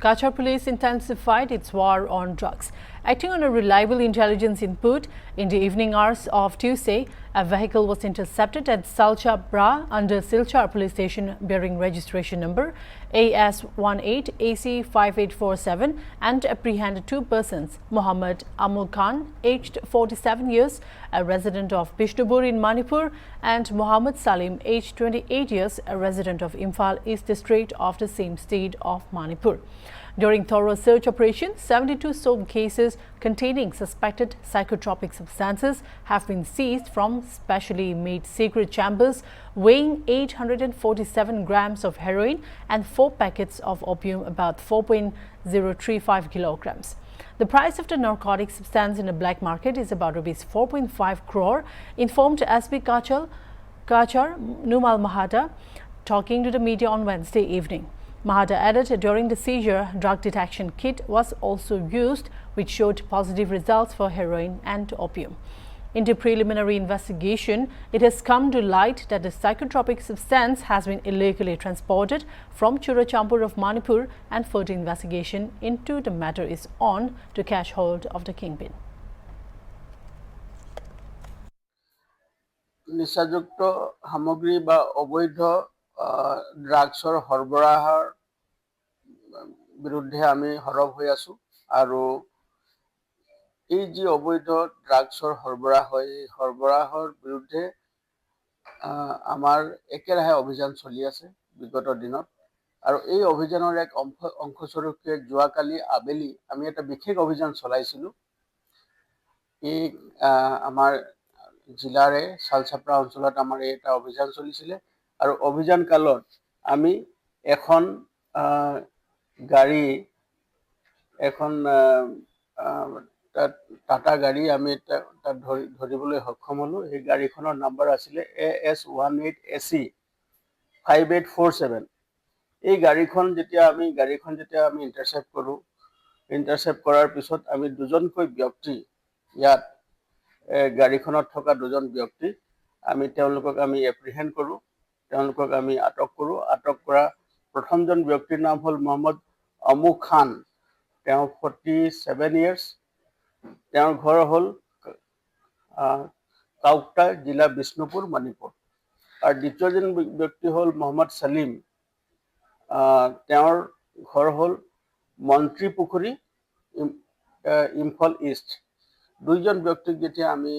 Kachar police intensified its war on drugs. Acting on a reliable intelligence input, in the evening hours of Tuesday, a vehicle was intercepted at Salcha Bra under Silchar police station bearing registration number AS18AC5847 and apprehended two persons, Muhammad Amul Khan, aged 47 years, a resident of Bishnupur in Manipur, and Muhammad Salim, aged 28 years, a resident of Imphal East District of the same state of Manipur. During thorough search operation, 72 solved cases containing suspected psychotropic substances have been seized from specially made secret chambers weighing 847 grams of heroin and 4 packets of opium, about 4.035 kilograms. The price of the narcotic substance in the black market is about Rs 4.5 crore, informed SB Kachar Numal Mahata, talking to the media on Wednesday evening. Mahata added during the seizure, drug detection kit was also used, which showed positive results for heroin and opium. In the preliminary investigation, it has come to light that the psychotropic substance has been illegally transported from Churachampur of Manipur, and further investigation into the matter is on to catch hold of the kingpin. নিচাযুক্ত সামগ্ৰী বা অবৈধ ড্ৰাগছৰ সৰবৰাহৰ বিৰুদ্ধে আমি সৰব হৈ আছো আৰু এই যি অবৈধ ড্ৰাগছৰ সৰবৰাহ হয় এই সৰবৰাহৰ বিৰুদ্ধে আমাৰ একেৰাহে অভিযান চলি আছে বিগত দিনত আৰু এই অভিযানৰ এক অংশস্বৰূপে যোৱাকালি আবেলি আমি এটা বিশেষ অভিযান চলাইছিলো এই আমাৰ জিলাৰে সালচাপৰা অঞ্চলত আমাৰ এটা অভিযান চলিছিলে আৰু অভিযান কালত আমি এখন গাড়ী এখন টাটা গাড়ী আমি তাত ধৰিবলৈ সক্ষম হলো এই গাড়ীখনৰ নম্বৰ আছিল AS18AC 5847 এই গাড়ীখন যেতিয়া আমি ইন্টাৰসেপ্ট কৰো ইন্টাৰসেপ্ট কৰাৰ পিছত আমি দুজনকৈ ব্যক্তি ইয়াত গাড়ীখনত থকা দুজন ব্যক্তি আমি তেওঁলোকক আমি এপ্ৰিহেণ্ড কৰো তেওঁলোকক আমি আটক কৰো আটক কৰা প্ৰথমজন ব্যক্তিৰ নাম হ'ল মোহাম্মদ আমু খান তেওঁ 47 ইয়াৰ্স তেওঁৰ ঘৰ হ'ল কাউকটা জিলা বিষ্ণুপুৰ মণিপুৰ আৰু দ্বিতীয়জন ব্যক্তি হ'ল মোহাম্মদ সালিম তেওঁৰ ঘৰ হ'ল মন্ত্ৰী পুখুৰী ইম্ফল ইষ্ট দুইজন ব্যক্তিক যেতিয়া আমি